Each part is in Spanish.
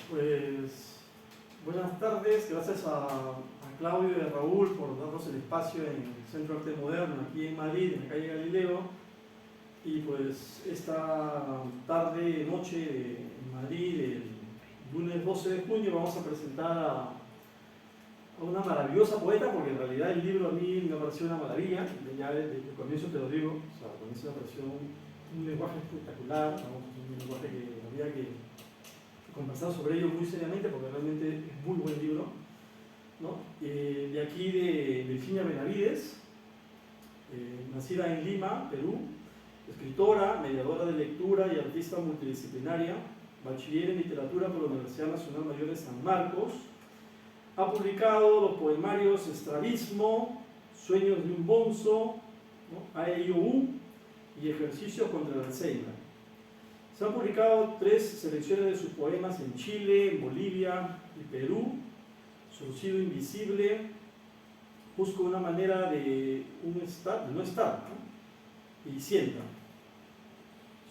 Pues buenas tardes, gracias a Claudio y a Raúl por darnos el espacio en el Centro de Arte Moderno, aquí en Madrid, en la calle Galileo. Y pues esta tarde, noche en Madrid, el lunes 12 de junio, vamos a presentar a una maravillosa poeta, porque en realidad el libro a mí me ha parecido una maravilla, ya desde el comienzo te lo digo, o sea, con eso me pareció un lenguaje espectacular, ¿no? Un lenguaje que había que conversar sobre ello muy seriamente, porque realmente es muy buen libro, ¿no? De aquí de Virginia Benavides, nacida en Lima, Perú, escritora, mediadora de lectura y artista multidisciplinaria, bachiller en literatura por la Universidad Nacional Mayor de San Marcos. Ha publicado los poemarios Estrabismo, Sueños de un bonzo, ¿no? AEIOU y Ejercicios contra el Alzheimer. Se han publicado 3 selecciones de sus poemas en Chile, en Bolivia y Perú. Surcido invisible, busco una manera de no estar, ¿no? Y sienta.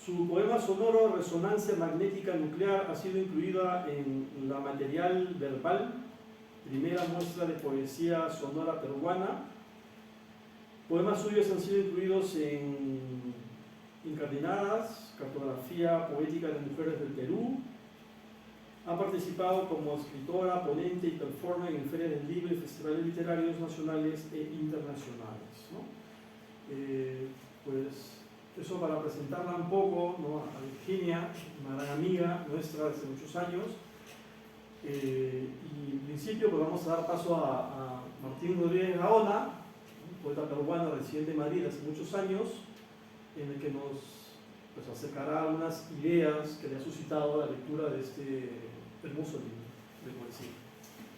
Su poema sonoro Resonancia Magnética Nuclear ha sido incluida en la Material Verbal, primera muestra de poesía sonora peruana. Poemas suyos han sido incluidos en Incardinadas, Cartografía Poética de Mujeres del Perú. Ha participado como escritora, ponente y performer en ferias del libro y festivales literarios nacionales e internacionales, ¿no? Pues eso para presentarla un poco, ¿no? A Virginia, una gran amiga nuestra desde muchos años. Y en principio pues vamos a dar paso a Martín Rodríguez Gaona, poeta peruano residente en Madrid hace muchos años, en el que nos acercará unas ideas que le ha suscitado la lectura de este hermoso libro de poesía.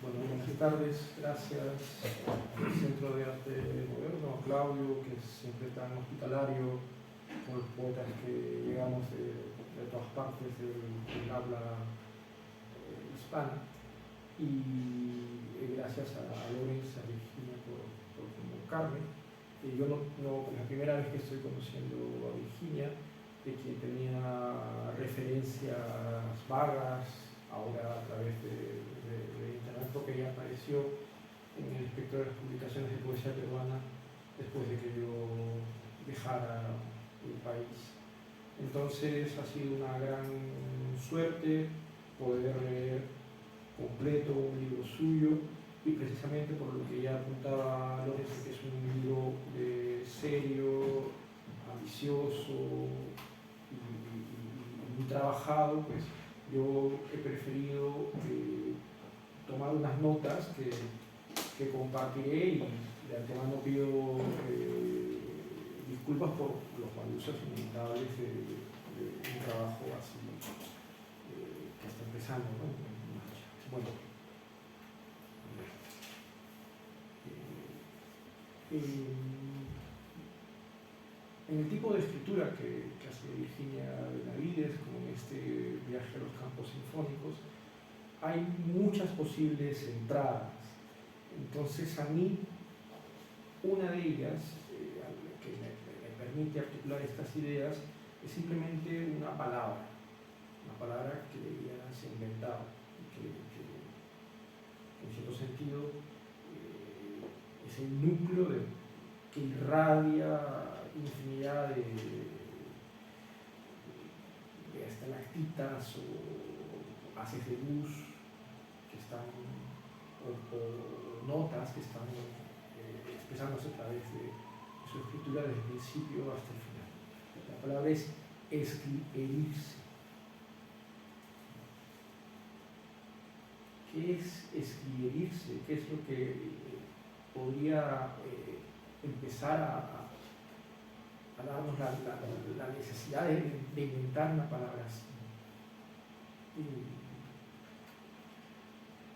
Bueno, buenas tardes, gracias al Centro de Arte Moderno, a Claudio, que es siempre tan hospitalario, por los poetas que llegamos de todas partes del habla hispana, y gracias a Lorenz, a Virginia por convocarme. Yo no, la primera vez que estoy conociendo a Virginia, de quien tenía referencias vagas, ahora a través de internet, porque ella apareció en el espectro de las publicaciones de poesía peruana después de que yo dejara el país. Entonces ha sido una gran suerte poder leer completo un libro suyo, y precisamente por lo que ya apuntaba Lorenzo, que es un libro serio, ambicioso y muy trabajado, pues yo he preferido tomar unas notas que compartiré, y de antemano pido disculpas por los abusos inevitables de un trabajo así que está empezando, ¿no? Bueno, en el tipo de escritura que hace Virginia Benavides, como en este viaje a los campos sinfónicos, hay muchas posibles entradas. Entonces a mí, una de ellas, que me permite articular estas ideas, es simplemente una palabra que ella se ha inventado, que en cierto sentido es el núcleo que irradia infinidad de estalactitas o haces de luz que están, o notas que están expresándose a través de su escritura desde el principio hasta el final. La palabra es escribirse. ¿Qué es escribirse? ¿Qué es lo que podría empezar a darnos la necesidad de inventar una palabra así?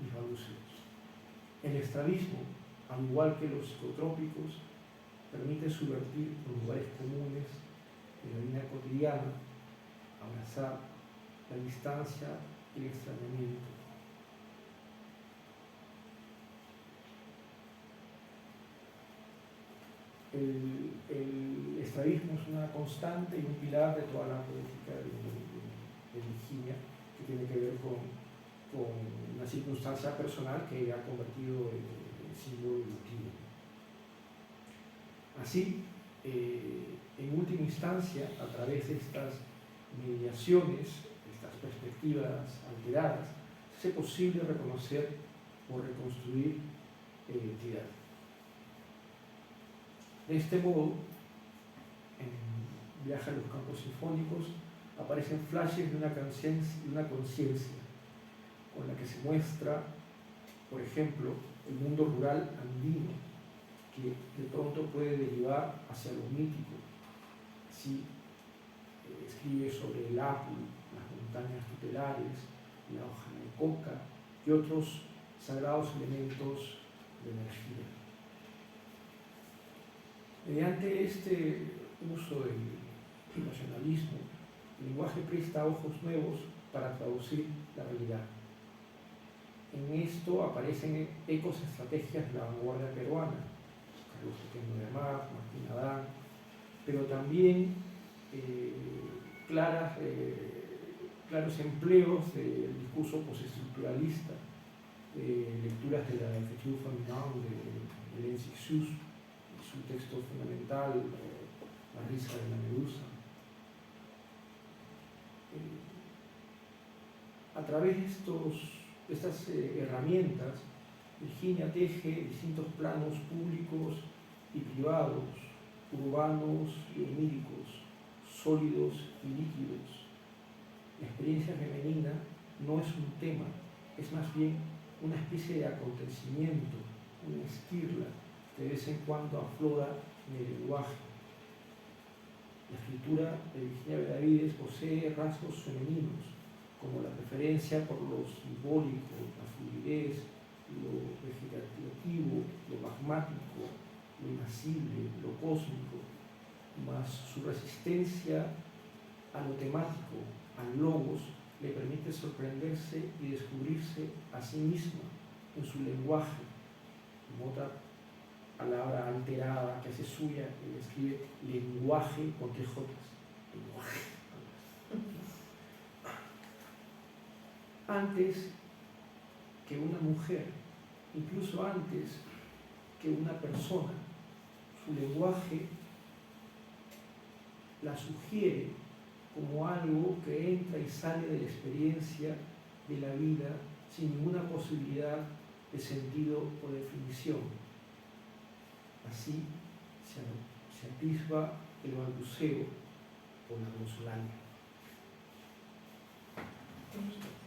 Mis alusiones. El estrabismo, al igual que los psicotrópicos, permite subvertir los lugares comunes de la vida cotidiana, abrazar la distancia y el extrañamiento. El estrabismo es una constante y un pilar de toda la poética de Virginia, que tiene que ver con una circunstancia personal que ha convertido en símbolo emotivo. Así, en última instancia, a través de estas mediaciones, estas perspectivas alteradas, es posible reconocer o reconstruir la identidad. De este modo, en Viaje a los Campos Sinfónicos aparecen flashes de una conciencia con la que se muestra, por ejemplo, el mundo rural andino, que de pronto puede derivar hacia lo mítico. Así, escribe sobre el Apu, las montañas tutelares, la hoja de coca y otros sagrados elementos de energía. Mediante este uso del nacionalismo, el lenguaje presta ojos nuevos para traducir la realidad. En esto aparecen ecos estrategias de la vanguardia peruana, Carlos Pequeño de Amat, Martín Adán, pero también claros empleos del discurso postestructuralista, lecturas de la Écriture féminine de Hélène Cixous, su texto fundamental, La risa de la medusa. A través de estas herramientas, Virginia teje distintos planos públicos y privados, urbanos y oníricos, sólidos y líquidos. La experiencia femenina no es un tema, es más bien una especie de acontecimiento, una esquirla que de vez en cuando aflora en el lenguaje. La escritura de Virginia Benavides posee rasgos femeninos, como la preferencia por lo simbólico, la fluidez, lo vegetativo, lo magmático, lo inacible, lo cósmico, más su resistencia a lo temático, al logos, le permite sorprenderse y descubrirse a sí misma en su lenguaje, como otra palabra alterada que hace suya y escribe lenguaje con tres jotas. Lenguaje. Antes que una mujer, incluso antes que una persona, su lenguaje la sugiere como algo que entra y sale de la experiencia de la vida sin ninguna posibilidad de sentido o definición. Así se atisba el balbuceo o la glosolalia.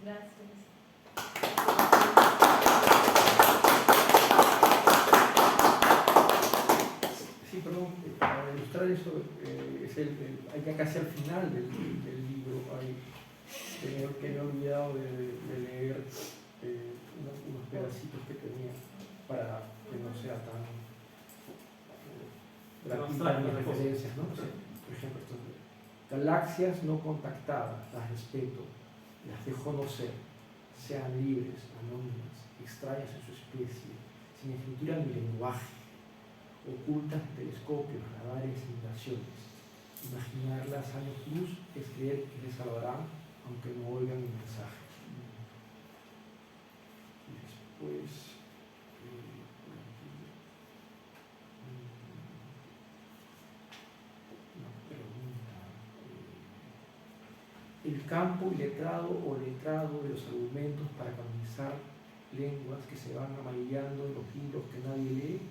Gracias. Sí, perdón, para ilustrar eso, hay que casi al final del libro, que me he olvidado de leer unos pedacitos que tenía para que no sea tan gratuita mis referencias, ¿no? Por ejemplo, galaxias no contactadas, las respeto, las dejo no ser, sean libres, anónimas, extrañas en su especie, sin escritura ni lenguaje, ocultas en telescopios, radares e invasiones. Imaginarlas años luz es creer que les salvarán, aunque no oigan mi mensaje. Y después, una pregunta. El campo iletrado o letrado de los argumentos para canonizar lenguas que se van amarillando en los libros que nadie lee.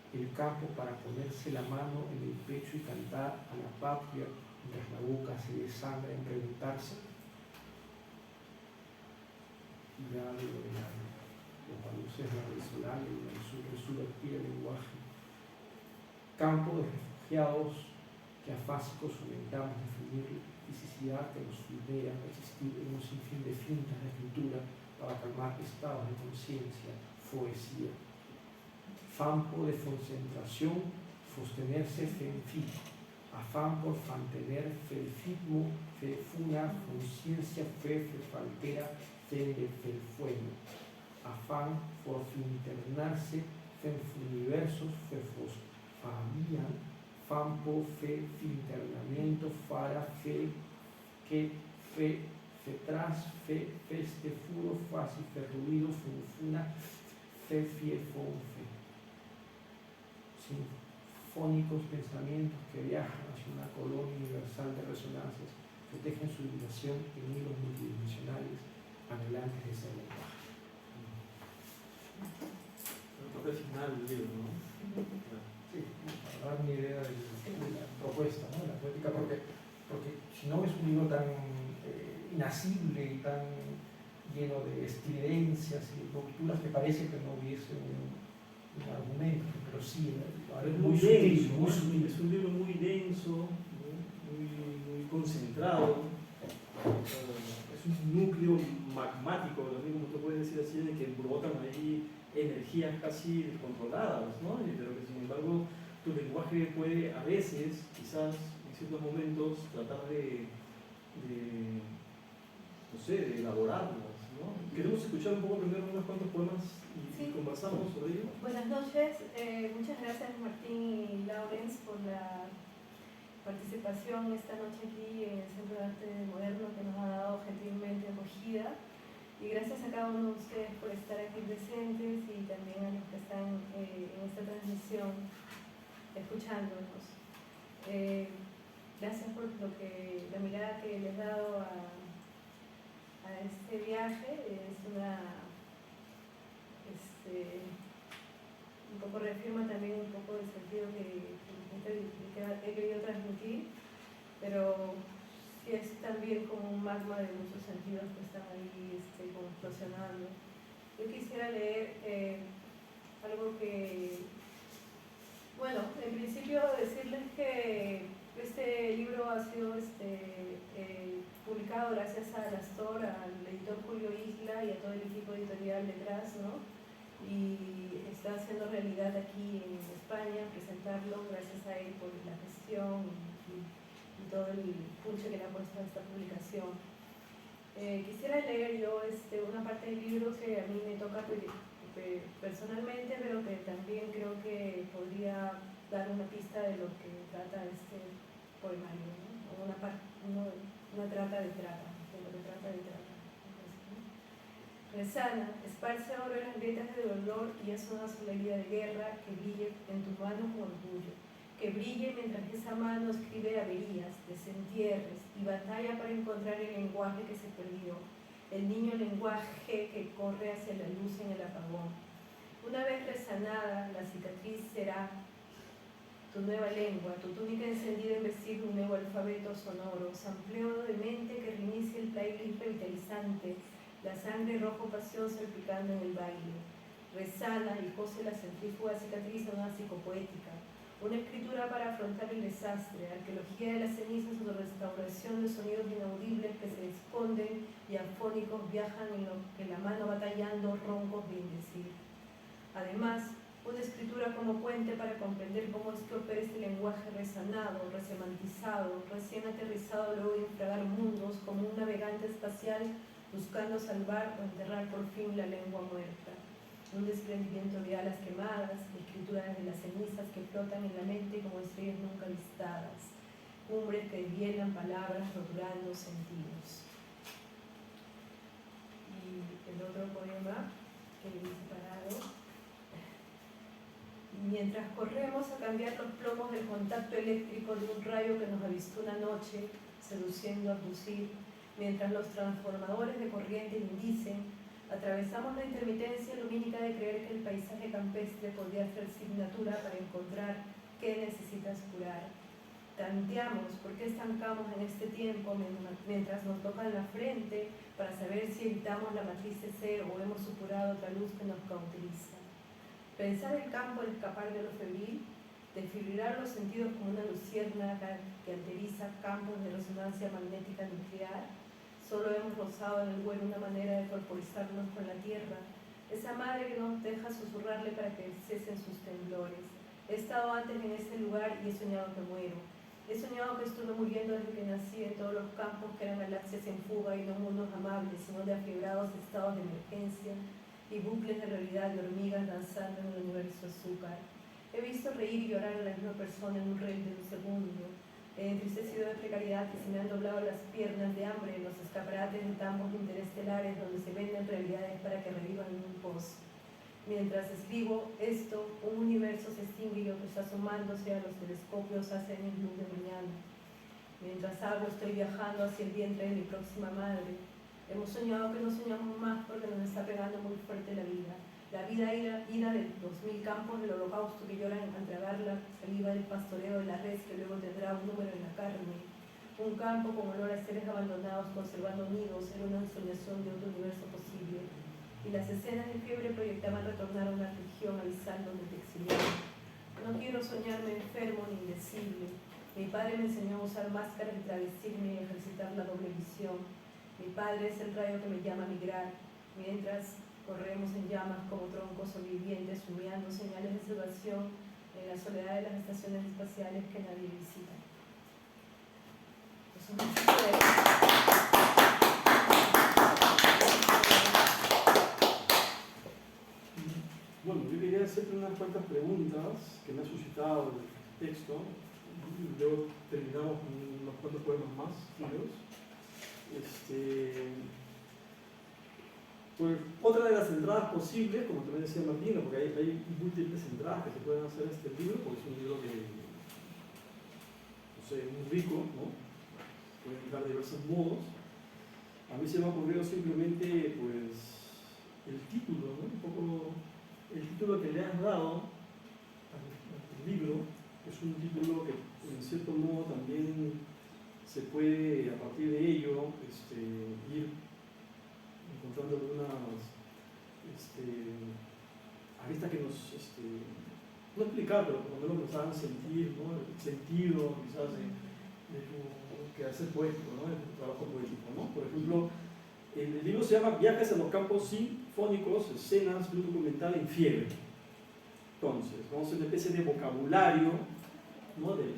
El campo para ponerse la mano en el pecho y cantar a la patria mientras la boca se desangra en preguntarse. Y ya los balbuceos de la resolalia y el subvertir el lenguaje. Campo de refugiados que afásicos fomentamos definir fisicidad que nos libera a existir en un sinfín de fintas de escritura para calmar estados de conciencia, poesía. Afán de concentración, sostenerse fenfit, afán por mantener felfitmo, fefuna, conciencia, faltera, fende, felfueno, afán por internarse, fenfuniversos, fefos, familian, fampo, fe, internamiento, fara, fe, que, fe, fetras, fe, feste, furo, fasi, ferruido, funfuna, fe, fie, fonfe. Sinfónicos pensamientos que viajan hacia una colonia universal de resonancias que tejen su vibración en hilos multidimensionales anhelantes de ser lenguaje. La parte final del libro, ¿no? Sí, para dar una idea de la propuesta, ¿no? De la poética, porque si no es un libro tan inasible y tan lleno de estridencias y rupturas que parece que no hubiese un argumento, pero sí, es muy denso, muy sutil. Es un libro muy denso, muy concentrado. Es un núcleo magmático, como usted puede decir así, de que brotan ahí energías casi descontroladas, ¿no? Pero que sin embargo tu lenguaje puede a veces, quizás en ciertos momentos, tratar de no sé, de elaborarlas, ¿no? Queremos escuchar un poco primero unos cuantos poemas y conversamos sobre ello. Buenas noches, muchas gracias Martín y Laurens por la participación esta noche aquí en el Centro de Arte Moderno que nos ha dado gentilmente acogida, y gracias a cada uno de ustedes por estar aquí presentes y también a los que están en esta transmisión escuchándonos. Gracias por la mirada que les he dado a este viaje. Es un poco reafirma también un poco el sentido que he querido transmitir, pero sí es también como un magma de muchos sentidos que están ahí como explosionando. Yo quisiera leer algo que, bueno, en principio decirles que este libro ha sido publicado gracias a Astor, al editor Julio Isla y a todo el equipo editorial detrás, ¿no? Y está haciendo realidad aquí en España, presentarlo gracias a él por la gestión y todo el punche que le ha puesto a esta publicación. Quisiera leer yo una parte del libro que a mí me toca personalmente, pero que también creo que podría dar una pista de lo que trata este poemario, ¿no? Una trata de trata, de lo que trata de trata. Resana, esparce ahora las grietas de dolor y haz una solería de guerra que brille en tu mano con orgullo, que brille mientras esa mano escribe averías, desentierres y batalla para encontrar el lenguaje que se perdió, el niño lenguaje que corre hacia la luz en el apagón. Una vez resanada, la cicatriz será tu nueva lengua, tu túnica encendida en vestir un nuevo alfabeto sonoro, sampleo de mente que reinicie el playlist revitalizante, la sangre rojo pasión salpicando en el baile. Resana y cose la centrífuga cicatriz a una psicopoética, una escritura para afrontar el desastre, arqueología de las cenizas o restauración de sonidos inaudibles que se esconden y afónicos viajan en lo que la mano batallando roncos bien decir. Además, una escritura como puente para comprender cómo es que opera este lenguaje resanado, resemantizado, recién aterrizado luego de infragar mundos como un navegante espacial buscando salvar o enterrar por fin la lengua muerta. Un desprendimiento de alas quemadas, escrituras de las cenizas que flotan en la mente como estrellas nunca avistadas, cumbres que desvielan palabras roturando sentidos. Y el otro poema que he separado. Mientras corremos a cambiar los plomos del contacto eléctrico de un rayo que nos avistó una noche, seduciendo a abducir, mientras los transformadores de corriente indicen, atravesamos la intermitencia lumínica de creer que el paisaje campestre podría ser signatura para encontrar qué necesitas curar. Tanteamos por qué estancamos en este tiempo mientras nos tocan la frente para saber si evitamos la matriz de ser o hemos supurado otra luz que nos cauteriza. Pensar el campo al escapar de lo febril, desfibrilar los sentidos como una luciérnaga que alteriza campos de resonancia magnética nuclear. Solo hemos rozado en el vuelo una manera de corporizarnos con la tierra, esa madre que nos deja susurrarle para que cesen sus temblores. He estado antes en este lugar y he soñado que muero. He soñado que estuve muriendo desde que nací en todos los campos que eran galaxias en fuga y no mundos amables, sino de afiebrados estados de emergencia y bucles de realidad de hormigas danzando en el universo azúcar. He visto reír y llorar a la misma persona en un rey de un segundo. He entristecido de precariedad que se me han doblado las piernas de hambre en los escaparates de tambos interestelares donde se venden realidades para que revivan en un post. Mientras escribo esto, un universo se extingue y otro está asomándose a los telescopios hacen en luz de mañana. Mientras hablo estoy viajando hacia el vientre de mi próxima madre. Hemos soñado que no soñamos más porque nos está pegando muy fuerte la vida. La vida ida de 2000 campos del holocausto que lloran al tragar la saliva del pastoreo de la res que luego tendrá un número en la carne. Un campo con olor a seres abandonados conservando nidos era una ensoñación de otro universo posible. Y las escenas de fiebre proyectaban retornar a una región abisal donde te exiliaron. No quiero soñarme enfermo ni indecible. Mi padre me enseñó a usar máscaras y travestirme y ejercitar la doble visión. Mi padre es el rayo que me llama a migrar, mientras corremos en llamas como troncos sobrevivientes, humeando señales de salvación en la soledad de las estaciones espaciales que nadie visita. Eso Bueno, yo quería hacerte unas cuantas preguntas que me ha suscitado el texto. Luego terminamos con unos cuantos poemas más, amigos. Pues, otra de las entradas posibles, como también decía Martina, porque hay múltiples entradas que se pueden hacer a este libro, porque es un libro que, no sé, muy rico, ¿no? Puede entrar de diversos modos. A mí se me ha ocurrido simplemente, pues, el título, ¿no? Un poco el título que le has dado al libro, es un título que, en cierto modo, también se puede, a partir de ello, ir encontrando algunas aristas que nos, no explicar, pero por lo menos nos hagan sentir, ¿no? El sentido, quizás, de tu quehacer poético, ¿no? De tu trabajo poético, ¿no? Por ejemplo, el libro se llama Viajes a los campos sinfónicos, escenas de un documental en fiebre. Entonces, vamos a hacer una especie de vocabulario, ¿no? del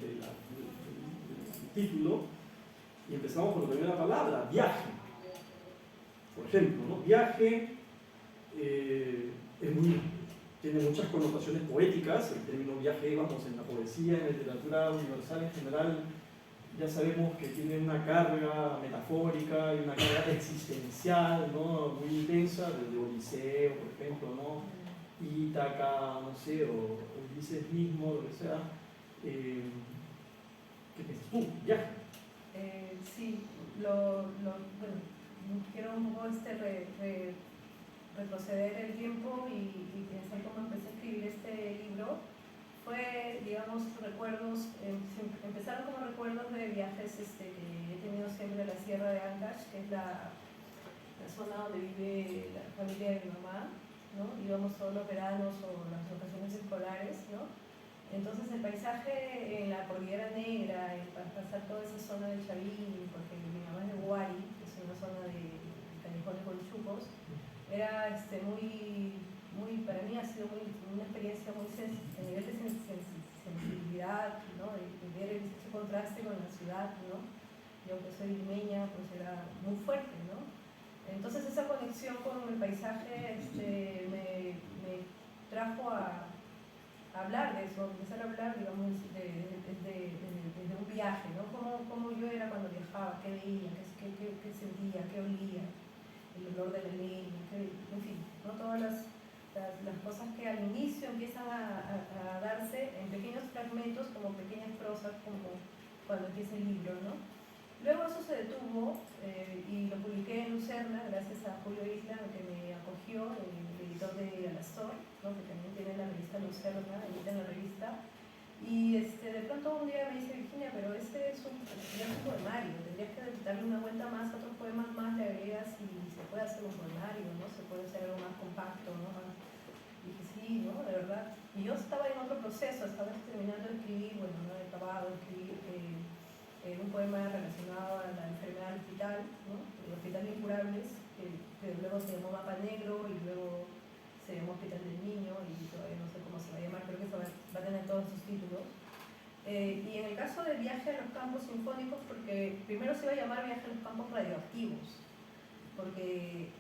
título, y empezamos con la primera palabra, viaje. Por ejemplo, ¿no? Viaje tiene muchas connotaciones poéticas. El término viaje, vamos, en la poesía, en la literatura universal en general, ya sabemos que tiene una carga metafórica y una carga existencial, ¿no? Muy intensa, desde Odiseo, por ejemplo, ¿no? Ítaca, no sé, o Ulises mismo, lo que sea. ¿Qué piensas tú? Viaje. Sí, bueno, quiero un poco retroceder el tiempo y pensar cómo empecé a escribir este libro. Fue, digamos, recuerdos, empezaron como recuerdos de viajes que he tenido siempre a la Sierra de Ancash, que es la zona donde vive la familia de mi mamá, ¿no? Íbamos todos los veranos o las ocasiones escolares, ¿no? Entonces el paisaje en la Cordillera Negra, pasar toda esa zona de Chavín, porque mi mamá es de Huari, que es una zona de callejones con chupos, era para mí ha sido una experiencia muy a nivel de sensibilidad, ¿no? De ver ese contraste con la ciudad, ¿no? Yo que soy limeña, pues era muy fuerte, ¿no? Entonces esa conexión con el paisaje me trajo a hablar de eso, empezar a hablar, digamos, desde un viaje, ¿no? Cómo yo era cuando viajaba, qué veía, qué sentía, qué olía, el olor de la leña, en fin, ¿no? Todas las cosas que al inicio empiezan a darse en pequeños fragmentos, como pequeñas prosas, como cuando empieza el libro, ¿no? Luego eso se detuvo y lo publiqué en Lucerna, gracias a Julio Isla, que me acogió, el editor de Alastor, ¿no? Que también tiene la revista Lucerna, edita en la revista. Y de pronto un día me dice, Virginia, pero este es un poemario, tendrías que darle una vuelta más, otros poemas más le agregas y se puede hacer un poemario, ¿no? Se puede hacer algo más compacto, ¿no? Y dije, sí, ¿no? De verdad. Y yo estaba en otro proceso, estaba terminando de escribir, bueno, no he acabado de escribir un poema relacionado a la enfermedad del hospital, ¿no? El Hospital de Incurables, que luego se llamó Mapa Negro y luego se llamó Hospital del Niño y todavía no sé cómo se va a llamar, creo que va a tener todos sus títulos. Y en el caso del viaje a los campos sinfónicos, porque primero se iba a llamar Viaje a los campos radioactivos, porque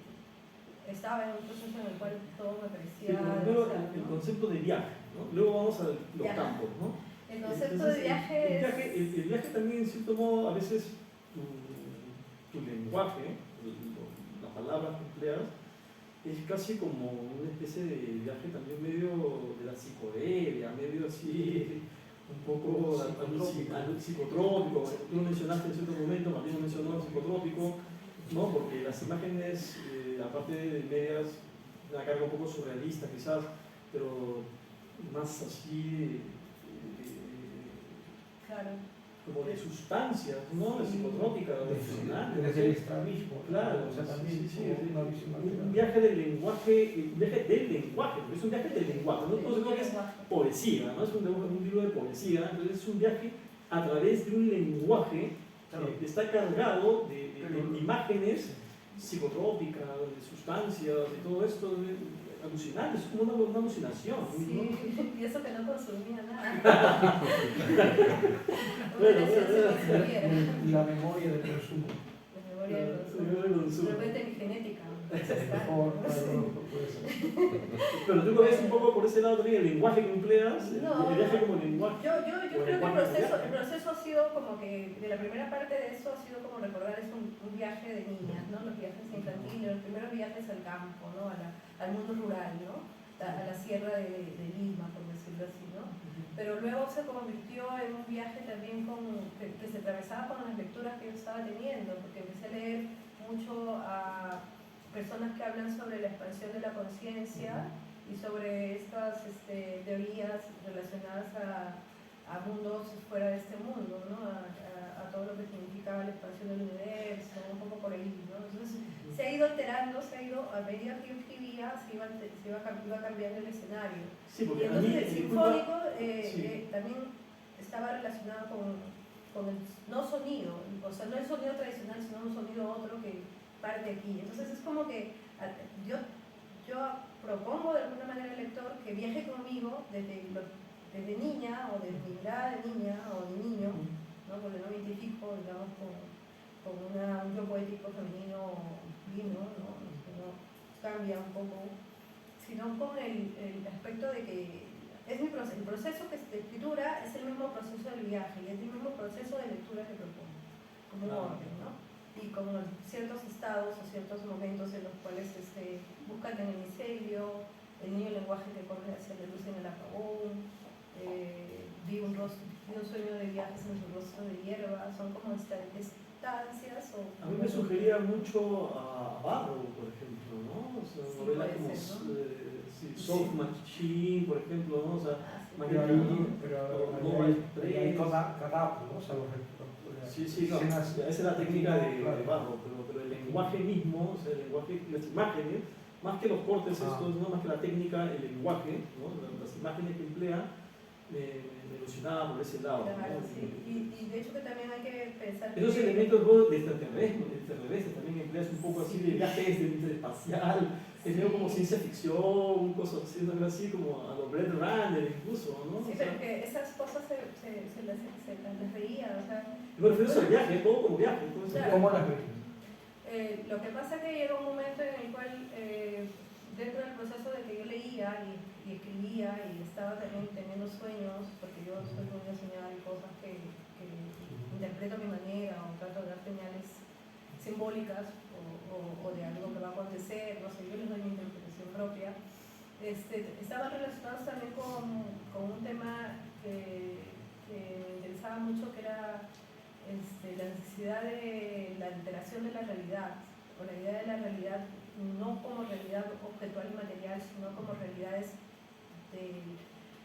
estaba en un proceso en el cual todo me parecía... Pero primero el concepto de viaje, ¿no? Luego vamos a los campos, ¿no? El El concepto Entonces, de viaje es... el viaje también, en cierto modo, a veces tu lenguaje, las palabras que empleas, es casi como una especie de viaje también medio de la psicodelia, medio así, un poco psicotrópico. Tú lo mencionaste en cierto momento, Martín mencionó el psicotrópico, ¿no? Porque las imágenes, aparte de medias, una carga un poco surrealista quizás, pero más así, Claro. como de sustancias, ¿no? De psicotrópica, de alucinante. Desde el estrabismo, Claro, o sea, también una visión un viaje del lenguaje, porque es un viaje del lenguaje, no todo lo que es poesía, ¿no? Es un libro de poesía, entonces es un viaje a través de un lenguaje que está cargado de imágenes psicotrópicas, de sustancias, de todo esto, alucinante, es como una alucinación. Sí, ¿no? y eso que no consumía nada. La memoria del consumo. La memoria del consumo. De repente mi genética. Pero tú lo ves un poco por ese lado también, el lenguaje que empleas, el viaje como lenguaje. Yo creo que el proceso ha sido como que, de la primera parte de eso ha sido como recordar, es un viaje de niñas, ¿no? Los viajes infantiles, los primeros viajes al campo, ¿no? Al mundo rural, ¿no? A la sierra de Lima, por decirlo así, ¿no? Pero luego se convirtió en un viaje también que se atravesaba con las lecturas que yo estaba teniendo, porque empecé a leer mucho a personas que hablan sobre la expansión de la conciencia y sobre estas teorías relacionadas a mundos fuera de este mundo, ¿no? A todo lo que significaba la expansión del universo, un poco por ahí, ¿no? Entonces se ha ido alterando, a medida que yo escribía, iba cambiando el escenario. Sí, porque y entonces el sinfónico sí. también estaba relacionado con el no sonido, o sea, no el sonido tradicional, sino un sonido otro que parte aquí. Entonces es como que yo propongo de alguna manera al lector que viaje conmigo desde niña, o desde mi mirada de niña o de niño, ¿no? Porque no me identifico, digamos, con un yo poético femenino divino, ¿no? Que no cambia un poco, sino con el aspecto de que es el proceso de escritura es el mismo proceso del viaje y es el mismo proceso de lectura que propongo, como un orden, ¿no? Y como ciertos estados o ciertos momentos en los cuales buscan en el misterio, el niño lenguaje que corre hacia la luz en el apagón, vi un sueño de viajes en su rostro de hierba, son como estancias o... A mí me sugería mucho a Barrow, por ejemplo, ¿no? O sea, sí, novela como Soft Machine, por ejemplo, ¿no? O sea, pero hay cada, ¿no? O sea, sí, no, esa es la técnica de Barrow, pero el lenguaje mismo, o sea, el lenguaje, las imágenes, más que los cortes estos, ¿no? Más que la técnica, el lenguaje, ¿no? Las imágenes que emplea, me ilusionaba por ese lado. Claro, ¿no? sí. Y de hecho que también hay que pensar esos que... elementos de extraterrestres también empleas un poco así de viajes interespacial, es medio como ciencia ficción, cosas así como a los Blade Runner incluso, ¿no? Sí, pero que esas cosas se las veía, o sea... Yo me refiero al viaje, todo como viaje. Entonces, claro. ¿Cómo las ves? Lo que pasa es que llega un momento en el cual, dentro del proceso de que yo leía y escribía y estaba también teniendo sueños, porque yo soy muy de soñar y cosas que interpreto a mi manera o trato de dar señales simbólicas o de algo que va a acontecer, no sé, yo les doy mi interpretación propia. Estaban relacionados también con un tema que me interesaba mucho, que era la necesidad de la alteración de la realidad, o la idea de la realidad no como realidad objetual y material, sino como realidades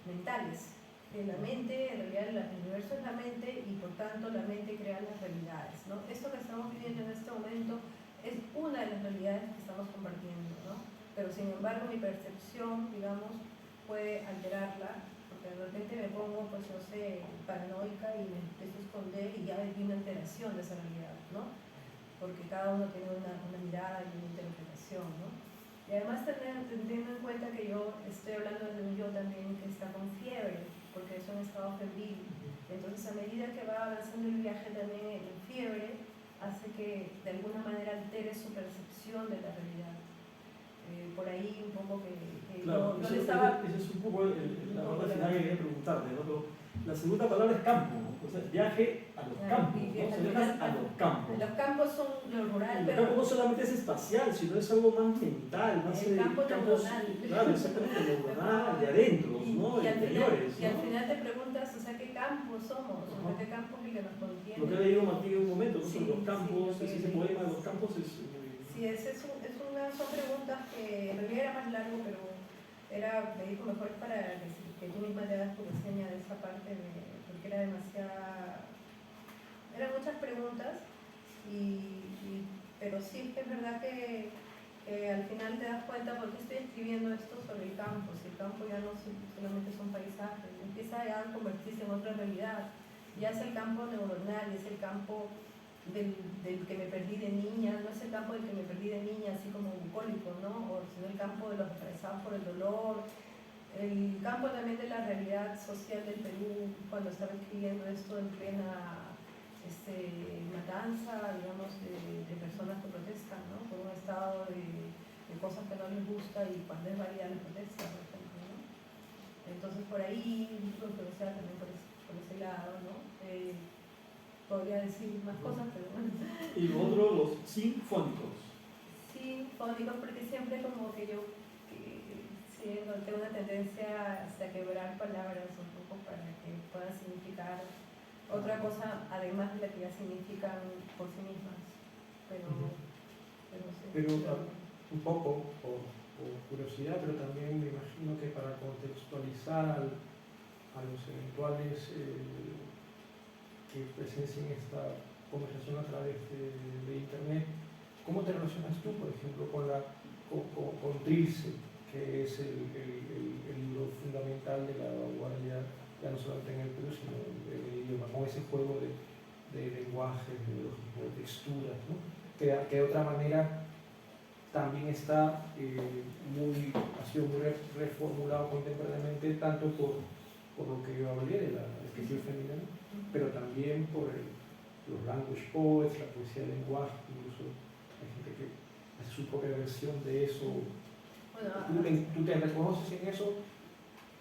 mentales. La mente, en realidad el universo es la mente y por tanto la mente crea las realidades, ¿no? Esto que estamos viviendo en este momento es una de las realidades que estamos compartiendo, ¿no? Pero sin embargo mi percepción, digamos, puede alterarla, porque de repente me pongo, pues no sé, paranoica y me empiezo a esconder y ya hay una alteración de esa realidad, ¿no? Porque cada uno tiene una mirada y una interpretación, ¿no? Y además teniendo en cuenta que yo estoy hablando de un yo también que está con fiebre, porque es un estado febril. Entonces, a medida que va avanzando el viaje también en fiebre, hace que de alguna manera altere su percepción de la realidad. por ahí un poco que Claro, no ese le estaba... es un poco la parte final que quería preguntarte, ¿no? Pero la segunda palabra es campo, o sea, viaje a los campos, ¿no? Se viaja a los campos. Los campos son lo rural, El pero... campo no solamente es espacial, sino es algo más mental, más el campo campos, neuronal. claro, exactamente, neuronal, de adentro, ¿no? De interiores, y al ¿no? final te preguntas, o sea, ¿qué campos somos? O sea, ¿qué campo es el que nos contiene? Lo que ha leído Martín en un momento, ¿no? Sí, Sobre los campos, sí, ese poema de los campos es... Sí, son preguntas que en realidad era más largo, pero me dijo mejor para que tú misma te hagas tu reseña de esa parte, porque era demasiada... Eran muchas preguntas, pero sí es verdad que al final te das cuenta por qué estoy escribiendo esto sobre el campo. Si el campo ya no solamente son paisajes, empieza ya a convertirse en otra realidad. Ya es el campo neuronal, es el campo del que me perdí de niña, no es el campo del que me perdí de niña, así como bucólico, ¿no? Sino el campo de los atravesados por el dolor, el campo también de la realidad social del Perú, cuando estaba escribiendo esto en plena matanza, digamos, de personas que protestan, ¿no? Por un estado de cosas que no les gusta y cuando es válida la protesta, por ejemplo, ¿no? Entonces por ahí, controversial también por ese lado, ¿no? Podría decir más cosas, pero bueno. Y lo otro, los sinfónicos. Sinfónicos, porque siempre como que yo tengo una tendencia hasta quebrar palabras un poco para que puedan significar otra cosa, además de la que ya significan por sí mismas. Pero sí. Pero un poco, por curiosidad, pero también me imagino que para contextualizar a los eventuales que presencien esta conversación a través de Internet, ¿cómo te relacionas tú, por ejemplo, con Trilce, que es el libro fundamental de la vanguardia, ya no solamente en el Perú, sino en el idioma, con ese juego de lenguajes, de texturas, ¿no? Que de otra manera también está ha sido muy reformulado contemporáneamente, tanto por lo que yo hablé de la escritura femenina, pero también por los language poets, la poesía del lenguaje, incluso hay gente que hace su propia versión de eso. Bueno, ¿Tú te reconoces en eso?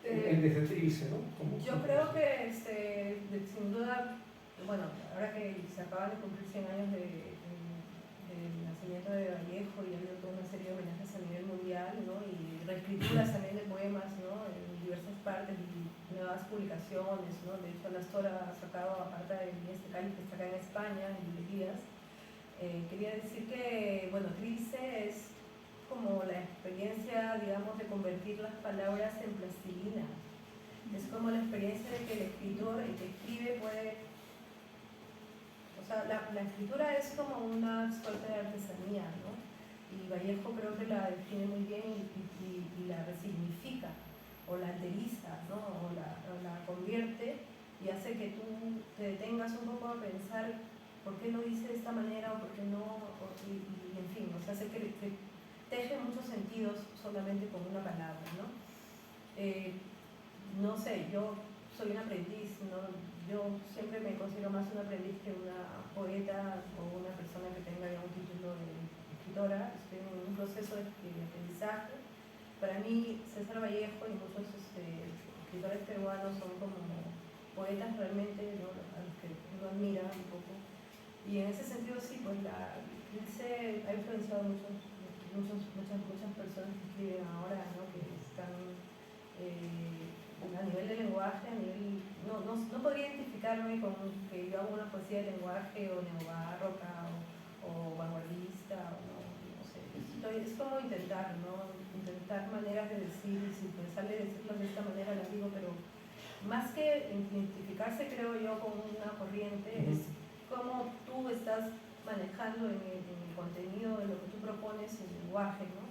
Desde Trilce, ¿no? Yo creo que sin duda, bueno, ahora que se acaban de cumplir 100 años del nacimiento de Vallejo y ha habido toda una serie de homenajes a nivel mundial, ¿no? Y reescrituras también de poemas, ¿no? En diversas partes y nuevas publicaciones, ¿no? De hecho, Astora ha sacado, aparte de este Cali que está acá en España, en librerías. Quería decir que, bueno, Trilce es como la experiencia, digamos, de convertir las palabras en plastilina. Es como la experiencia de que el escritor, el que escribe, puede... O sea, la escritura es como una suerte de artesanía, ¿no? Y Vallejo creo que la define muy bien y la resignifica, o la alteriza, ¿no? O la convierte y hace que tú te detengas un poco a pensar por qué lo dice de esta manera o por qué no, y en fin, o sea, hace que teje muchos sentidos solamente con una palabra, ¿no? No sé, yo soy un aprendiz, ¿no? Yo siempre me considero más un aprendiz que una poeta o una persona que tenga ya un título de escritora. Estoy en un proceso de aprendizaje. Para mí, César Vallejo y muchos escritores peruanos son como poetas realmente, ¿no? A los que uno admira un poco. Y en ese sentido sí, pues Trilce ha influenciado muchas personas que escriben ahora, ¿no? Que están a nivel de lenguaje, a nivel... No podría identificarme con que yo hago una poesía de lenguaje o neobarroca o vanguardista, no sé. Es como intentar, ¿no? Intentar maneras de decir, y si me sale decirlo de esta manera, las digo, pero más que identificarse, creo yo, con una corriente, es cómo tú estás manejando en el contenido de lo que tú propones en el lenguaje, ¿no?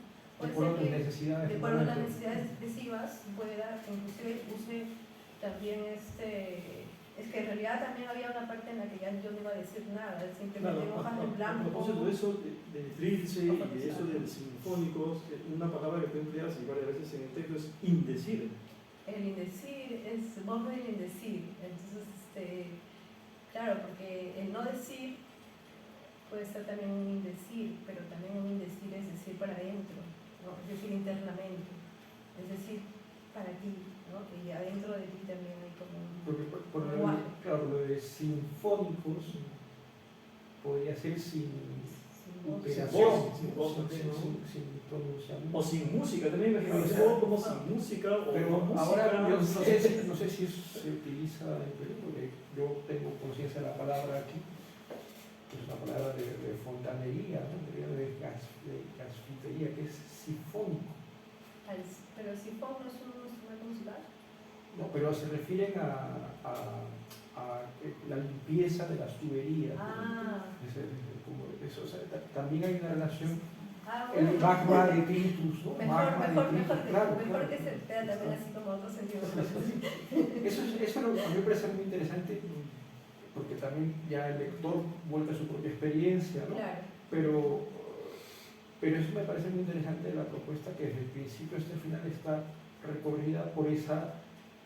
De acuerdo a tus necesidades. De acuerdo a las necesidades expresivas, puede dar, inclusive use también es que en realidad también había una parte en la que ya yo no iba a decir nada, simplemente hojas de blanco. A propósito de eso, de Trilce y de eso de los sinfónicos, una palabra que tú empleas y varias veces en el texto es indecir. El indecir es voz del indecir, entonces, claro, porque el no decir puede ser también un indecir, pero también un indecir es decir para adentro, ¿no? Es decir, internamente. Es decir, para ti, ¿no? Y adentro de ti también hay como Porque un lenguaje. claro, lo de sinfónicos podría ser sin operación, sin voz, sin pronunciamiento. o sin música, también me imagino como sin música o pero con música. ahora yo no sé si eso se utiliza en Perú, porque yo tengo conciencia de la palabra aquí, que es una palabra de fontanería, ¿no? de gasfitería, que es sifónico. Pero el sifón no es un instrumento musical. No, pero se refieren a la limpieza de las tuberías. Ah. O sea, también hay una relación. Bueno. El magma de Tintus, ¿no? Mejor que se vea también así como otro sentido. Eso a mí me parece muy interesante, porque también ya el lector vuelve a su propia experiencia, ¿no? Claro. Pero eso me parece muy interesante de la propuesta, que desde el principio hasta el final está recorrida por esa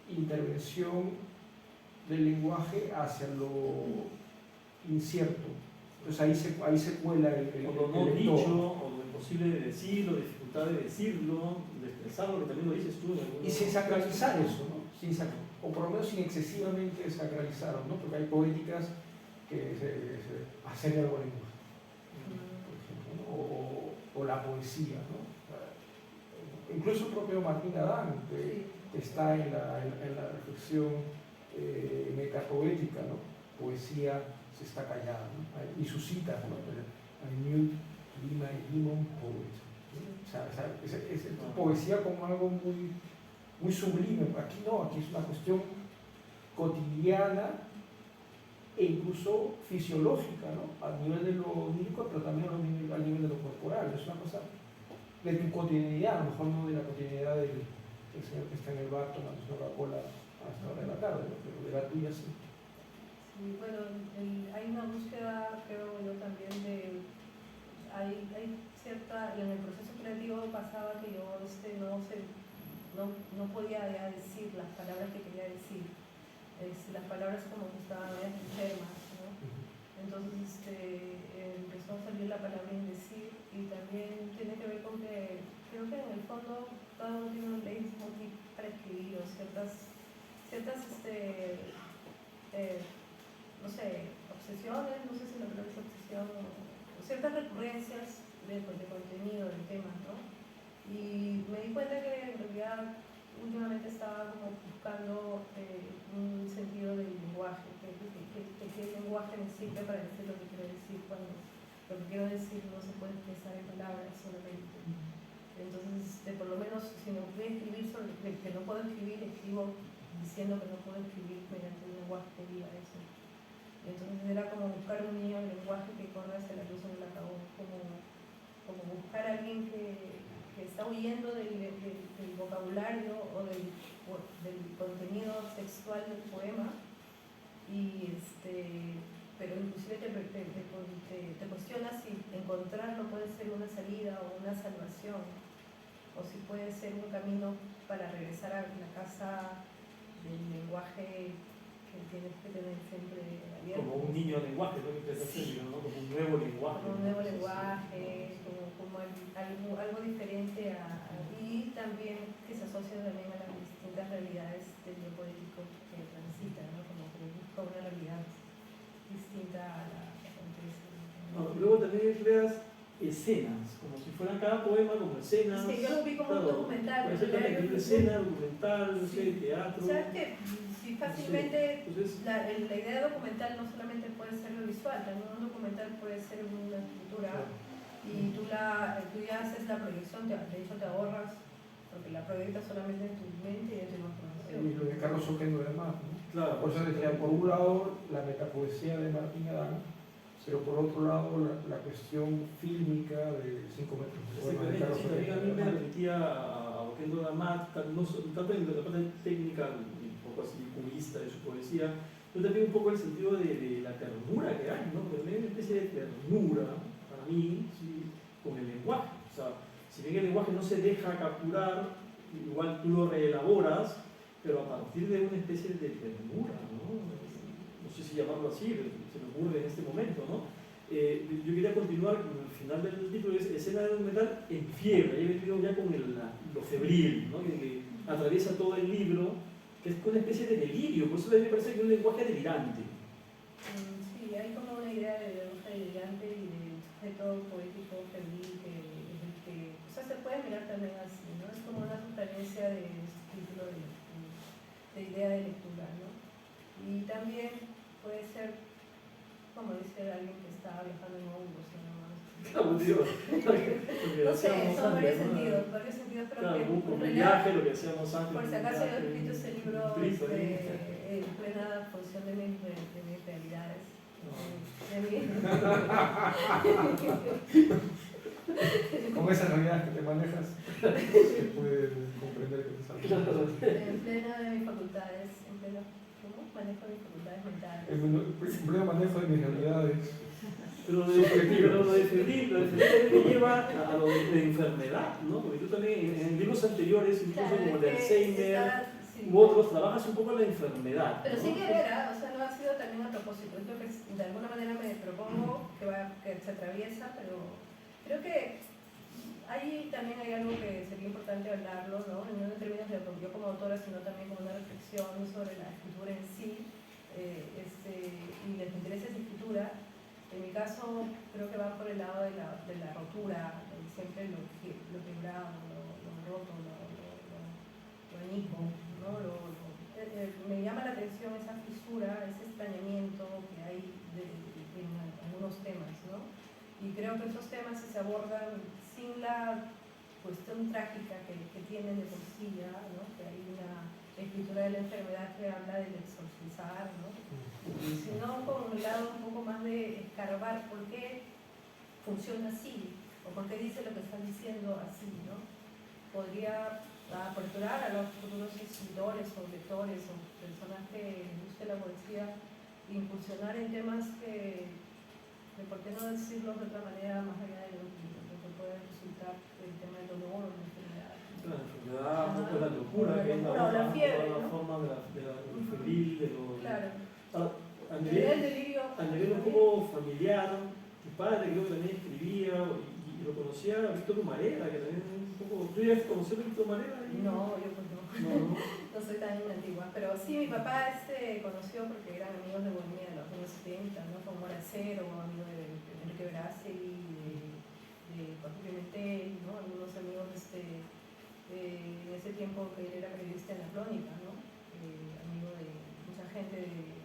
intervención del lenguaje hacia lo incierto. Entonces ahí se cuela el o lo no dicho, o lo imposible de decir, o dificultad de decirlo, de expresarlo, que también lo dices tú. Y sin sacralizar eso, ¿no? O por lo menos sin excesivamente sacralizarlo, ¿no? Porque hay poéticas que se hacen el buen lenguaje, por ejemplo, ¿no? O la poesía, ¿no? Incluso el propio Martín Adán, que está en la reflexión metapoética, ¿no? Poesía se está callada, ¿no? Y sus citas, ¿no? I knew Lima y Limon poet. ¿No? O sea, es poesía como algo muy, muy sublime. Aquí no, aquí es una cuestión cotidiana e incluso fisiológica, ¿no? A nivel de lo lírico, pero también a nivel de lo corporal. Es una cosa de tu cotidianidad, a lo mejor no de la cotidianidad del señor que está en el bar tomando su Coca-Cola hasta hora de la tarde, ¿no? Pero de la tuya sí. Sí, bueno, hay una búsqueda, creo yo también, hay cierta, en el proceso creativo pasaba que yo no podía ya decir las palabras que quería decir. Las palabras como que estaban enfermas, ¿no? Entonces empezó a salir la palabra indecir, y también tiene que ver con que creo que en el fondo cada uno tiene un leitmotiv para escribir, o ciertas no sé, obsesiones, no sé si la palabra es obsesión, o ciertas recurrencias de contenido, del tema, ¿no? Y me di cuenta que en realidad últimamente estaba como buscando un sentido del lenguaje, que el lenguaje me sirve para decir lo que quiero decir, cuando lo que quiero decir no se puede expresar en palabras solamente. Entonces, por lo menos, si me voy a escribir sobre que no puedo escribir, escribo diciendo que no puedo escribir mediante un lenguaje que diga eso. Entonces era como buscar un niño en lenguaje que corre hacia la luz en el acabó, como buscar a alguien que está huyendo del vocabulario o del contenido textual del poema, pero inclusive te cuestionas si encontrarlo puede ser una salida o una salvación, o si puede ser un camino para regresar a la casa del lenguaje que tienes que tener siempre abierto. Como un niño lenguaje, ¿no? Sí. ¿No? Como un nuevo lenguaje. Como un nuevo lenguaje, como algo diferente y también que se asocia también a las distintas realidades del lo poético que transita, ¿no? Como que busca una realidad distinta a la que acontece. Luego también creas escenas, como si fueran cada poema como escenas. Sí, yo lo vi como un documental. Puede ser también escena, documental, no sé, teatro. ¿Sabes qué? Sí, fácilmente la idea documental no solamente puede ser lo visual, también un documental puede ser una escritura, y tú ya haces la proyección, de hecho te ahorras, porque la proyectas solamente en tu mente y en tu imaginación. Y lo de Carlos Oquendo además, ¿no? Claro. Por eso decía, por un lado la metapoesía de Martín Adán, pero por otro lado la cuestión fílmica de 5 metros. Sí, también a mí me remitía a Oquendo de Amat, no tanto en la parte técnica, un poco así cubista de su poesía, pero también un poco el sentido de la ternura que hay, ¿no? Porque hay una especie de ternura, para mí, ¿sí? Con el lenguaje. O sea, si bien el lenguaje no se deja capturar, igual tú lo reelaboras, pero a partir de una especie de ternura, ¿no? No sé si llamarlo así, se me ocurre en este momento, ¿no? yo quería continuar con el final del título, es escena de un metal en fiebre. He venido ya con lo febril, ¿no? que atraviesa todo el libro, que es una especie de delirio, por eso a mí me parece que es un lenguaje delirante. Sí, hay como una idea de lenguaje delirante y de sujeto poético febril que o sea, se puede mirar también así, ¿no? Es como una sugerencia de título de idea de lectura, ¿no? Y también puede ser, como dice alguien que está viajando en hongos, ¿no? Claro, tío. No sé, son varios sentidos, pero claro, que un en viaje, lo que decíamos antes. por si acaso yo he escrito ese libro Brito, en plena función de mis realidades. Con esas realidades que te manejas, se puede comprender que te sale. En plena de mis facultades, en pleno, ¿cómo? Manejo de mis facultades mentales. En pleno manejo de mis realidades. Pero lo de febril también me lleva a lo de enfermedad, ¿no? Porque tú también en libros anteriores, incluso Claro, como el de Alzheimer sí. u otros, trabajas un poco la enfermedad. Pero ¿no? sin querer, o sea, no ha sido también a propósito. Es lo que de alguna manera me propongo que se atraviesa, pero creo que ahí también hay algo que sería importante hablarlo, ¿no? No en términos de yo como autora, sino también como una reflexión sobre la escritura en sí y los intereses de escritura. En mi caso, creo que va por el lado de la rotura, siempre lo quebrado, lo roto, lo añejo, ¿no? Me llama la atención esa fisura, ese extrañamiento que hay en algunos temas, ¿no? Y creo que esos temas se abordan sin la cuestión trágica que tienen de por sí, ¿no? Que hay una escritura de la enfermedad que habla del exorcizar, ¿no? Sino con un lado un poco más de escarbar por qué funciona así, o por qué dice lo que están diciendo así, ¿no? Podría aperturar a los futuros escritores o lectores o personas que les guste la poesía, incursionar en temas que, por qué no decirlo de otra manera, más allá de lo que puede resultar el tema del dolor o la enfermedad. La enfermedad, un poco la locura, que es la fiebre, la forma de la febril, de lo... Claro. A nivel un poco familiar, tu padre creo que también escribía y lo conocía a Víctor Humareda, que también un poco... ¿Tú ya conocí a Víctor Humareda? No, yo pues no. No soy tan antigua, pero sí, mi papá conoció porque eran amigos de Bohemia de los años 70, ¿no? Con Moracero, amigo de Enrique Brassi, de Jorge Pimentel, ¿no? Algunos amigos en ese tiempo que él era periodista en La Crónica, ¿no? Amigo de mucha gente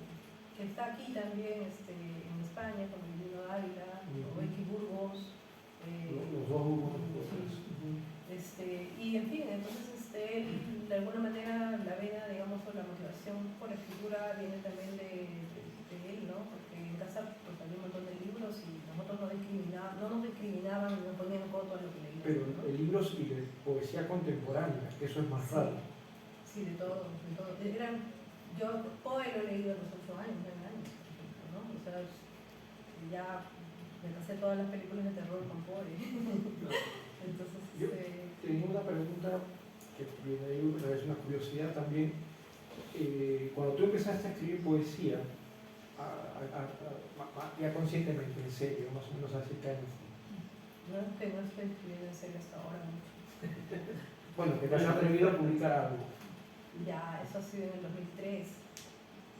que está aquí también en España, como Lino Ávila, o Becky Burgos. Los dos Burgos. Y en fin, entonces él de alguna manera la vena, digamos, o la motivación por la escritura viene también de él, ¿no? Porque en casa pues había un montón de libros y nosotros no nos discriminaban y nos ponían coto a lo que leíamos. Pero ¿no? libros y de poesía contemporánea, que eso es más raro. Sí, de todo, de todo. Yo Poe lo he leído a los 8 años, 9 años, por ejemplo, ¿no? O sea, ya me pasé todas las películas de terror con Poe. Entonces, yo tenía una pregunta que viene ahí, es una curiosidad también. Cuando tú empezaste a escribir poesía, ya conscientemente, en serio, más o menos hace qué años. No estoy escribiendo en serio hasta ahora mucho. Bueno, que te has atrevido a publicar algo. Ya, eso ha sido en el 2003,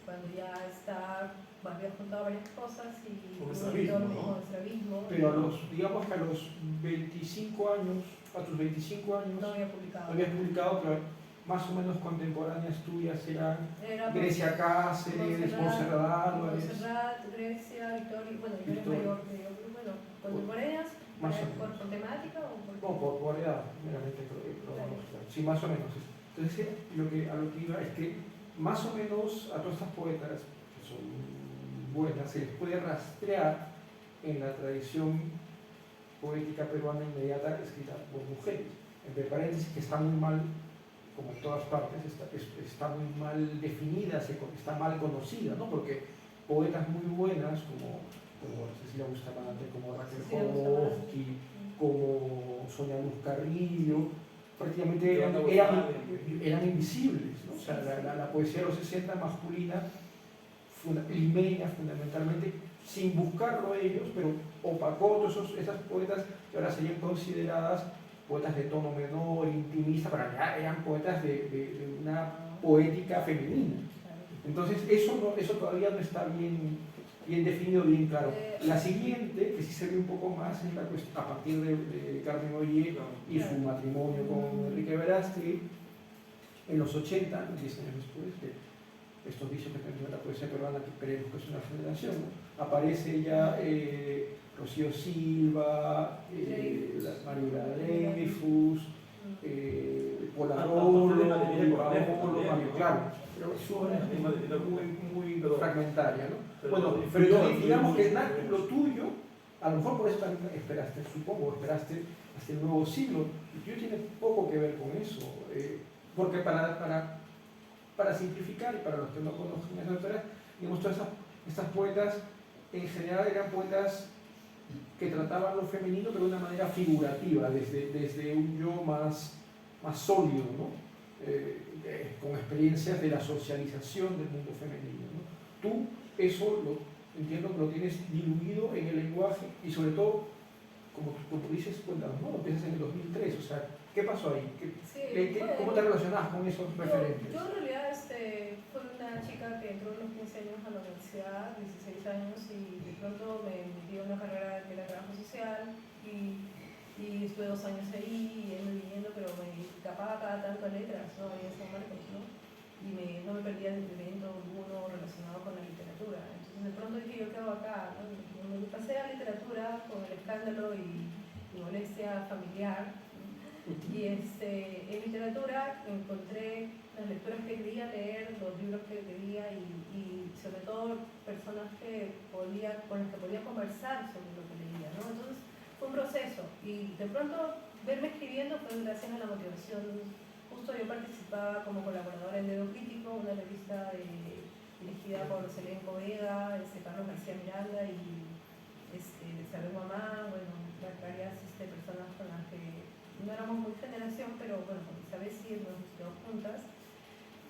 cuando ya había juntado varias cosas y con estrabismo. Pero digamos que a los 25 años, a tus 25 años, no había publicado. No habías publicado, pero más o menos contemporáneas tuyas eran Grecia Cáceres, Montserrat Álvarez. Montserrat, Grecia, Victoria, bueno, yo era mayor que yo, pero bueno, contemporáneas, por temática o por... No, por edad, meramente cronológica. Sí, más o menos. Entonces, a lo que iba es que más o menos a todas estas poetas, que son buenas, se les puede rastrear en la tradición poética peruana inmediata escrita por mujeres. Entre paréntesis, que está muy mal, como en todas partes, está muy mal definida, está mal conocida, ¿no? Porque poetas muy buenas como Cecilia Bustamante, como Raquel Jodorowsky, como Sonia Luz Carrillo, prácticamente eran invisibles, ¿no? O sea, la poesía de los 60 masculina, limeña fundamentalmente, sin buscarlo ellos, pero opacó todas esas poetas que ahora serían consideradas poetas de tono menor, intimista, pero ya eran poetas de una poética femenina. Entonces eso todavía no está bien definido, bien claro. La siguiente, que sí se ve un poco más, es la cuestión, a partir de Carmen Ollé y su matrimonio con Enrique Verástegui, en los 80, 10 años después, de estos vicios que tenemos la poesía peruana, que creemos que es una generación, ¿no? Aparece ya Rocío Silva, María Dreyfus, Polarolo, Mario, claro, pero su obra es muy fragmentaria, ¿no? Bueno, pero digamos que lo tuyo, a lo mejor por eso también esperaste, supongo, esperaste hasta el nuevo siglo, lo tuyo tiene poco que ver con eso, porque para simplificar, y para los que no conocen esas autoras, digamos, todas estas poetas en general eran poetas que trataban lo femenino pero de una manera figurativa, desde un yo más sólido, ¿no? Con experiencias de la socialización del mundo femenino, ¿no? Tú eso entiendo que lo tienes diluido en el lenguaje y sobre todo, como dices, cuéntanos, ¿no? Lo piensas en el 2003, o sea, ¿qué pasó ahí? ¿Cómo te relacionas con esos referentes? Yo en realidad fui una chica que entró a los 15 años a la universidad, 16 años, y de pronto me metí en una carrera que era trabajo social y estuve 2 años ahí, yendo y viniendo, pero me escapaba cada tanto a letras, ¿no? Ahí en San Marcos, ¿no? Y no me perdía de evento alguno relacionado con la literatura. Entonces de pronto dije, ¿yo qué hago acá? ¿No? Me pasé a literatura con el escándalo y molestia familiar. Y en literatura encontré las lecturas que quería leer, los libros que quería y sobre todo personas con las que podía conversar sobre lo que leía, ¿no? Entonces fue un proceso y de pronto verme escribiendo fue gracias a la motivación. Justo yo participaba como colaboradora en Dedo Crítico, una revista dirigida por Selene Poveda, Carlos García Miranda y Isabel Mamá, bueno, varias personas con las que no éramos muy generación, pero bueno, con Isabel sí nos quedamos juntas.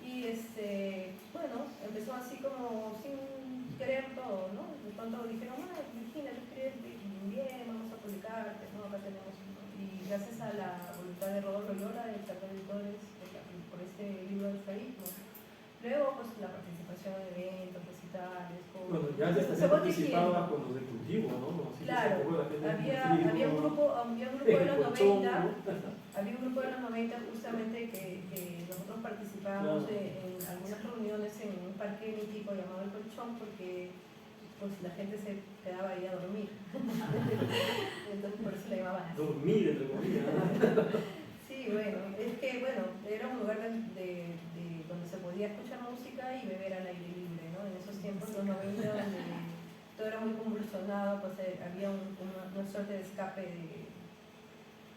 Y bueno, empezó así como sin querer todo, ¿no? De pronto dijeron, Virginia, tú escribes bien, vamos a publicarte, ¿no? Acá tenemos uno. Y gracias a la voluntad de Rodolfo Loyola, de Carlos Editores, por este libro de esclavismo. Luego, pues la participación en eventos, recitales, bueno, ya antes también participaba con los de cultivo, ¿no? Así claro, había un grupo de los 90, había un grupo de los 90 justamente que nosotros participábamos en algunas reuniones en un parque mítico llamado El Colchón, porque pues la gente se quedaba ahí a dormir. Entonces por eso le llamaban así. Dormir, entre comillas. Sí, bueno, es que era un lugar donde se podía escuchar música y beber al aire libre, ¿no? En esos tiempos, los 90, donde todo era muy convulsionado, pues había una suerte de escape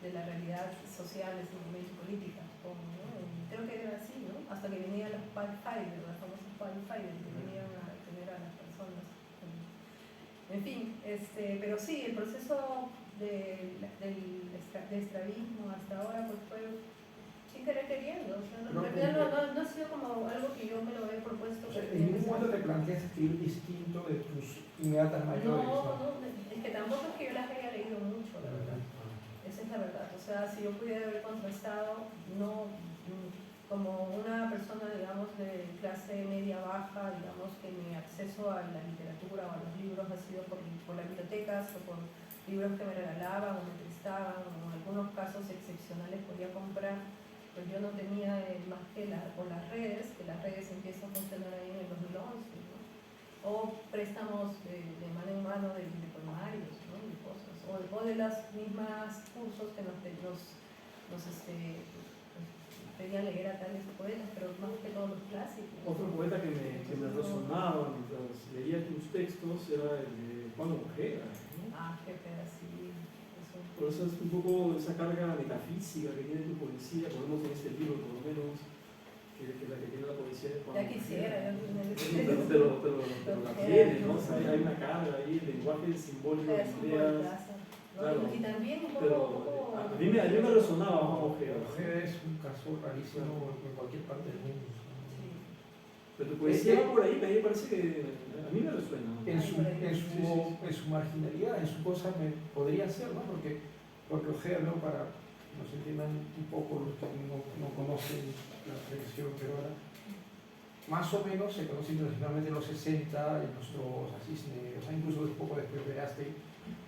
de la realidad social de ese momento política, supongo, ¿no? Creo que era así, ¿no? Hasta que venían los Pathfinders, los famosos Pathfinders que venían a tener a las personas. En fin, pero sí, el proceso del estrabismo hasta ahora pues fue sin querer queriendo, o sea, en realidad no ha sido como algo que yo me lo he propuesto. O sea, en ningún momento te planteas escribir distinto de tus inmediatas mayores. No, es que tampoco es que yo las haya leído mucho, la verdad. Esa es la verdad, o sea, si yo pudiera haber contrastado, no como una persona, digamos, de clase media-baja, digamos, que mi acceso a la literatura o a los libros ha sido por las bibliotecas o por libros que me regalaban o me prestaban, o en algunos casos excepcionales podía comprar, pues yo no tenía más que por las redes, que las redes empiezan a funcionar ahí en el 2011, ¿no? O préstamos de mano en mano de poemarios, ¿no? De cosas, o de las mismas cursos que nos pedían leer a tales poetas, pero más que todos los clásicos. Otro poeta que me resonaba mientras leía tus textos era el de Juan Ojeda, ¿no? Qué pedacito. Por eso es un poco esa carga metafísica que tiene tu poesía, por lo menos en este libro, por lo menos, que la que tiene la poesía de Juan Ya quisiera, pero la tiene, ¿no? O sea, hay una carga ahí, el lenguaje simbólico de ideas. Claro. Y también un poco, a mí me resonaba Juan Ojeda. Ojeda es un caso rarísimo en cualquier parte del mundo. Sí. Pero tu poesía va por ahí, que a mí me parece que a mí me resuena. En su marginalidad, en su cosa podría ser, ¿no? Porque Ojeda, ¿no? Para que nos entiendan un poco los que no conocen la tradición peruana, más o menos se conoce internacionalmente en los 60, en nuestros Cisne, o sea, incluso un poco después de Aste,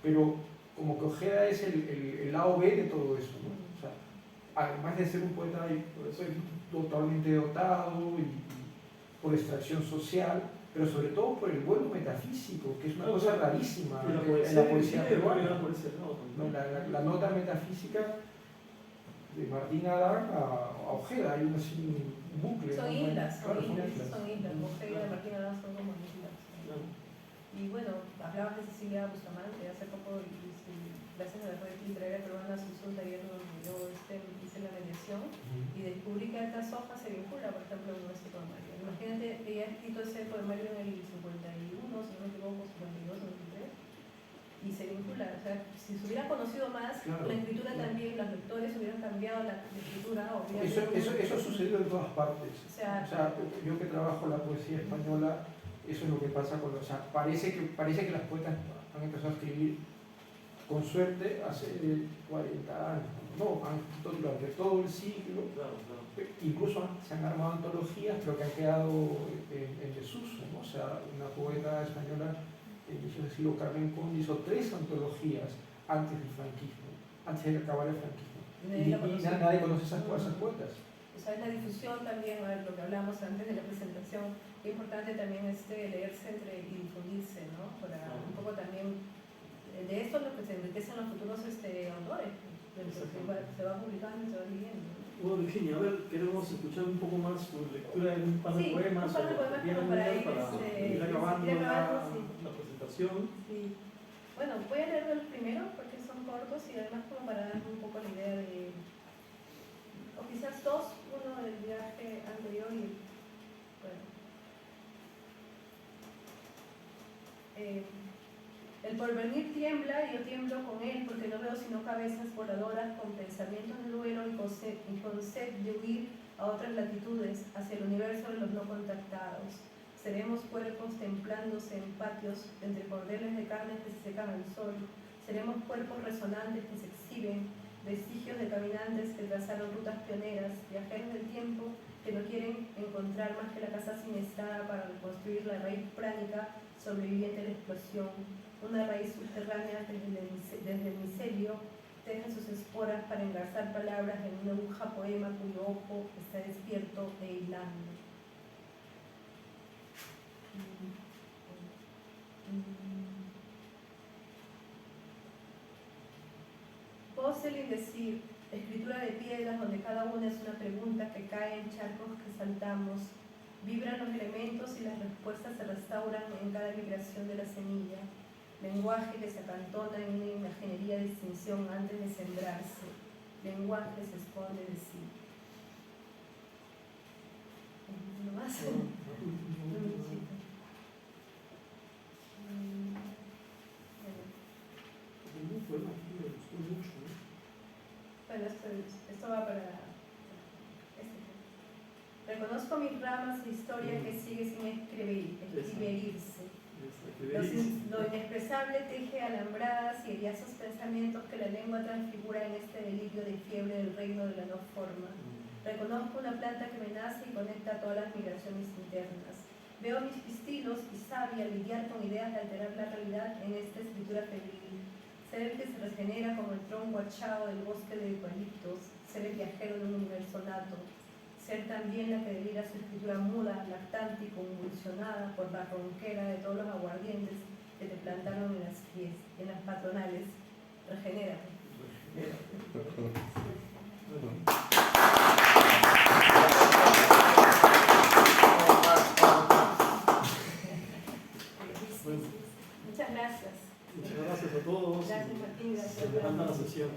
pero como que Ojeda es el lado B de todo eso, ¿no? O sea, además de ser un poeta totalmente dotado y por extracción social, pero sobre todo por el vuelo metafísico, que es una cosa rarísima en la poesía peruana. La nota metafísica de Martín Adán a Ojeda, hay un bucle. Son islas, Claro, son islas. Ojeda y Martín Adán son como islas. Y bueno, hablabas de Cecilia Bustamante hace poco, gracias a la red literaria peruana, se hizo un taller donde yo hice la mediación y descubrí que Altas Hojas se vincula, por ejemplo, con este poemario. Imagínate, ella ha escrito ese poemario en el 51, si no me equivoco, 52, 53, y se vincula. O sea, si se hubiera conocido más, claro, la escritura también, los lectores hubieran cambiado la escritura. Eso ha sucedido en todas partes. O sea, yo que trabajo la poesía española, eso es lo que pasa con parece que las poetas han empezado a escribir con suerte hace 40 años. No, han escrito durante todo el siglo. Incluso se han armado antologías, pero que han quedado en desuso, ¿no? O sea, una poeta española de inicios del siglo, Carmen Conde, hizo 3 antologías antes del franquismo, antes de acabar el franquismo. Y nadie conoce esas poetas. O sea, es la difusión también, a ver, lo que hablamos antes de la presentación, es importante también leerse y difundirse, ¿no? Para un poco también, de esto es lo que se enriquecen los futuros autores, se va publicando y se va leyendo, ¿no? Bueno, Virginia, a ver, queremos escuchar un poco más tu lectura de un par de poemas. Un par de poemas como para ir acabando la presentación. Sí. Bueno, voy a leer el primero porque son cortos y además como para dar un poco la idea de, o quizás dos, uno del viaje anterior y bueno. El porvenir tiembla y yo tiemblo con él porque no veo sino cabezas voladoras con pensamientos de duelo y con sed de huir a otras latitudes, hacia el universo de los no contactados. Seremos cuerpos templándose en patios entre cordeles de carne que se secan al sol. Seremos cuerpos resonantes que se exhiben, vestigios de caminantes que trazaron rutas pioneras, viajeros del tiempo que no quieren encontrar más que la casa siniestrada para reconstruir la raíz pránica sobreviviente a la explosión. Una raíz subterránea desde el micelio teje sus esporas para engarzar palabras en una aguja poema cuyo ojo está despierto e hilando. Voz el indecir, escritura de piedras donde cada una es una pregunta que cae en charcos que saltamos. Vibran los elementos y las respuestas se restauran en cada vibración de la semilla. Lenguaje que se acantona en una imaginería de extinción antes de sembrarse. Lenguaje que se esconde de sí. ¿No más? Bueno, esto va para Reconozco mis ramas de historia que sigue sin escribirse. Lo inexpresable teje alambradas y heriazos pensamientos que la lengua transfigura en este delirio de fiebre del reino de la no forma. Reconozco una planta que me nace y conecta todas las migraciones internas. Veo mis pistilos y sabia lidiar con ideas de alterar la realidad en esta escritura febril. Ser el que se regenera como el tronco achado del bosque de eucaliptos, ser el viajero de un universo nato, ser también la que delira su escritura muda, lactante y convulsionada por la ronquera de todos los aguardientes que te plantaron en las patronales. Regenérate. Muchas gracias. Muchas gracias a todos. Gracias, Martín. Gracias. Se levanta la sesión.